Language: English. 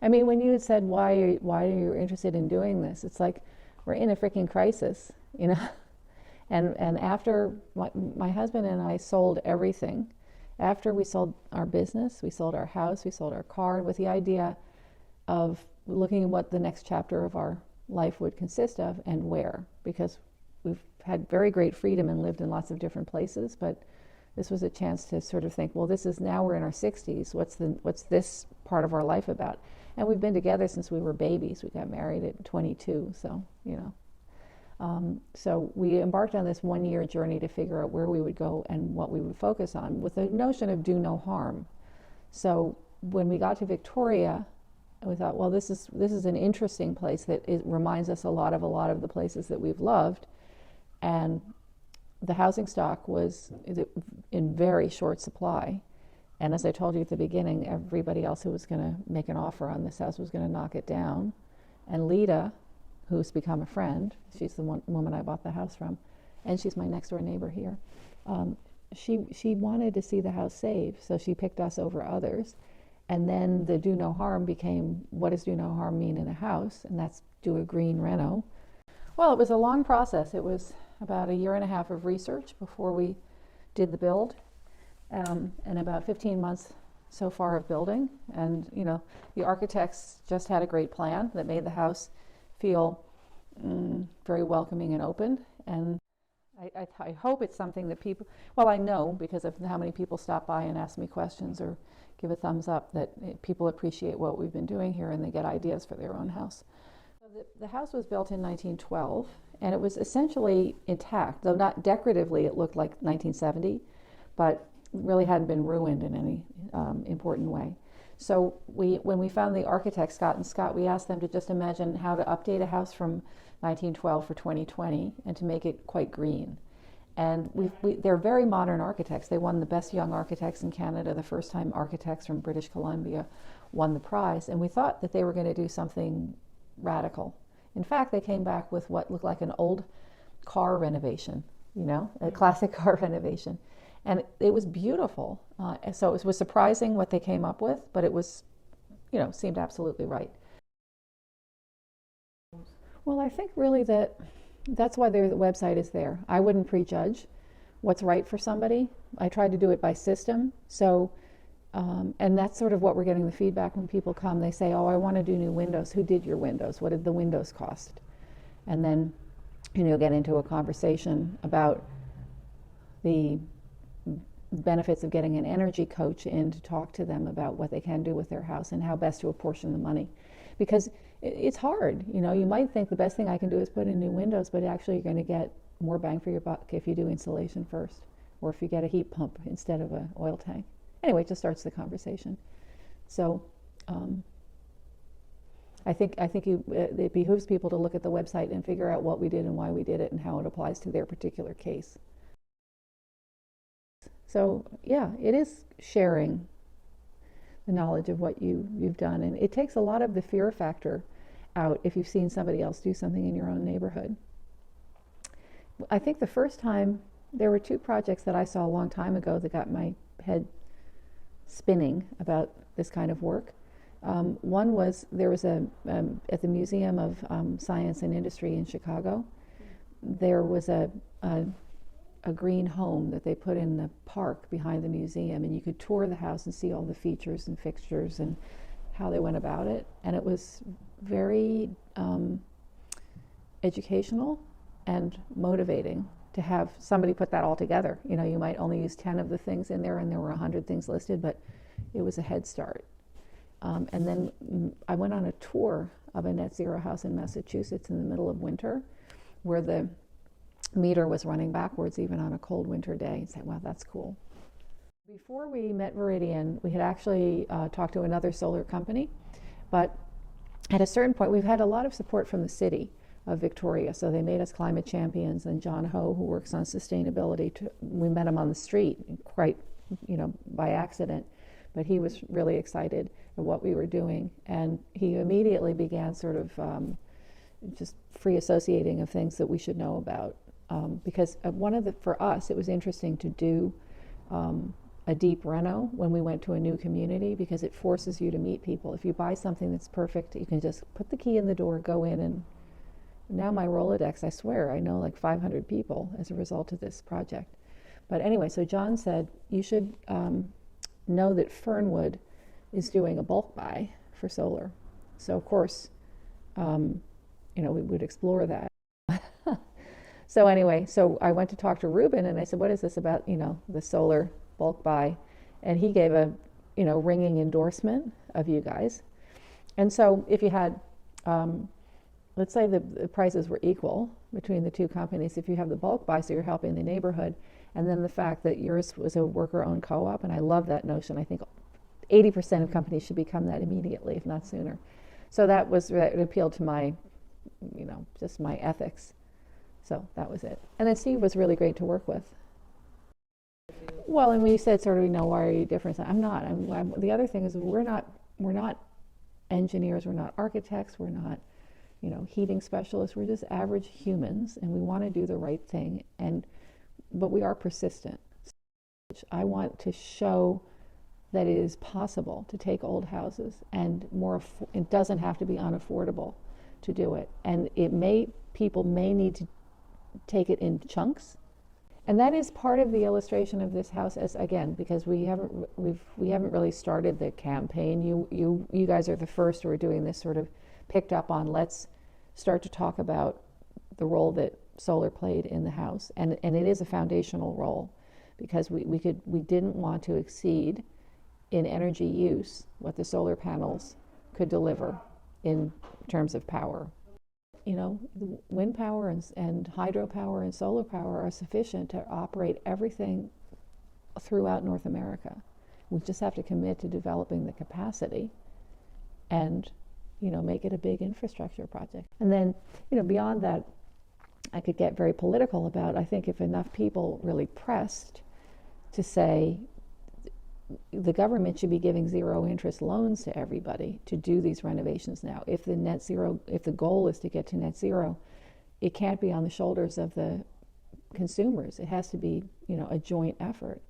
I mean, when you had said why are you interested in doing this, it's like we're in a freaking crisis, you know. And after my husband and I sold everything, after we sold our business, we sold our house, we sold our car, with the idea of looking at what the next chapter of our life would consist of and where, because we've had very great freedom and lived in lots of different places, but this was a chance to sort of think, well, this is, now we're in our 60s, what's this part of our life about? And we've been together since we were babies. We got married at 22, so, you know. So we embarked on this 1-year journey to figure out where we would go and what we would focus on, with the notion of do no harm. So when we got to Victoria, we thought, well, this is an interesting place that it reminds us a lot of the places that we've loved, and the housing stock was in very short supply. And as I told you at the beginning, everybody else who was going to make an offer on this house was going to knock it down. And Lita, who's become a friend, she's the woman I bought the house from, and she's my next door neighbor here. She wanted to see the house saved, so she picked us over others. And then the do no harm became, what does do no harm mean in a house? And that's do a green reno. Well, it was a long process. It was about 1.5 years of research before we did the build, and about 15 months so far of building. And, you know, the architects just had a great plan that made the house feel very welcoming and open. And I hope it's something that people, well, I know because of how many people stop by and ask me questions or give a thumbs up, that people appreciate what we've been doing here and they get ideas for their own house. So the house was built in 1912, and it was essentially intact, though not decoratively. It looked like 1970, but really hadn't been ruined in any important way. So when we found the architect, Scott and Scott, we asked them to just imagine how to update a house from 1912 for 2020 and to make it quite green. And they're very modern architects. They won the Best Young Architects in Canada. The first time architects from British Columbia won the prize. And we thought that they were going to do something radical. In fact, they came back with what looked like an old car renovation, you know, a classic car renovation. And it was beautiful. So it was surprising what they came up with, but it was, you know, seemed absolutely right. Well, I think really that's why the website is there. I wouldn't prejudge what's right for somebody. I tried to do it by system. So, and that's sort of what we're getting the feedback when people come. They say, oh, I want to do new windows. Who did your windows? What did the windows cost? And then, you know, get into a conversation about the benefits of getting an energy coach in to talk to them about what they can do with their house and how best to apportion the money. Because it's hard, you know, you might think the best thing I can do is put in new windows, but actually you're going to get more bang for your buck if you do insulation first, or if you get a heat pump instead of an oil tank. Anyway, it just starts the conversation. So I think it behooves people to look at the website and figure out what we did and why we did it and how it applies to their particular case. So yeah, it is sharing the knowledge of what you've done, and it takes a lot of the fear factor out if you've seen somebody else do something in your own neighborhood. I think the first time, there were 2 projects that I saw a long time ago that got my head spinning about this kind of work. One was, there was at the Museum of Science and Industry in Chicago, there was a green home that they put in the park behind the museum, and you could tour the house and see all the features and fixtures and how they went about it. And it was very educational and motivating to have somebody put that all together. You know, you might only use 10 of the things in there, and there were 100 things listed, but it was a head start. And then I went on a tour of a net zero house in Massachusetts in the middle of winter, where the meter was running backwards even on a cold winter day, and said, wow, that's cool. Before we met Viridian, we had actually talked to another solar company, but at a certain point, we've had a lot of support from the city of Victoria, so they made us climate champions, and John Ho, who works on sustainability, we met him on the street, quite, you know, by accident, but he was really excited at what we were doing, and he immediately began sort of just free associating of things that we should know about. Because for us, it was interesting to do a deep reno when we went to a new community, because it forces you to meet people. If you buy something that's perfect, you can just put the key in the door, go in, and now my Rolodex, I swear, I know like 500 people as a result of this project. But anyway, so John said, you should know that Fernwood is doing a bulk buy for solar. So of course, we would explore that. So anyway, so I went to talk to Ruben and I said, what is this about, the solar bulk buy? And he gave a, ringing endorsement of you guys. And so if you had, let's say the prices were equal between the two companies, if you have the bulk buy, so you're helping the neighborhood, and then the fact that yours was a worker-owned co-op, and I love that notion. I think 80% of companies should become that immediately, if not sooner. So that appealed to my, just my ethics. So that was it. And then Steve was really great to work with. Well, and we said sort of, why are you different? I'm not. The other thing is we're not engineers, we're not architects, we're not, heating specialists. We're just average humans, and we want to do the right thing. But we are persistent. I want to show that it is possible to take old houses and it doesn't have to be unaffordable to do it. And people may need to take it in chunks. And that is part of the illustration of this house, as again, because we haven't really started the campaign. You guys are the first who are doing this, sort of picked up on, let's start to talk about the role that solar played in the house. And it is a foundational role, because we didn't want to exceed in energy use what the solar panels could deliver in terms of power. Wind power and hydropower and solar power are sufficient to operate everything throughout North America. We just have to commit to developing the capacity and, make it a big infrastructure project. And then, beyond that, I could get very political about, I think if enough people really pressed to say the government should be giving zero interest loans to everybody to do these renovations now. If the goal is to get to net zero, it can't be on the shoulders of the consumers. It has to be, a joint effort.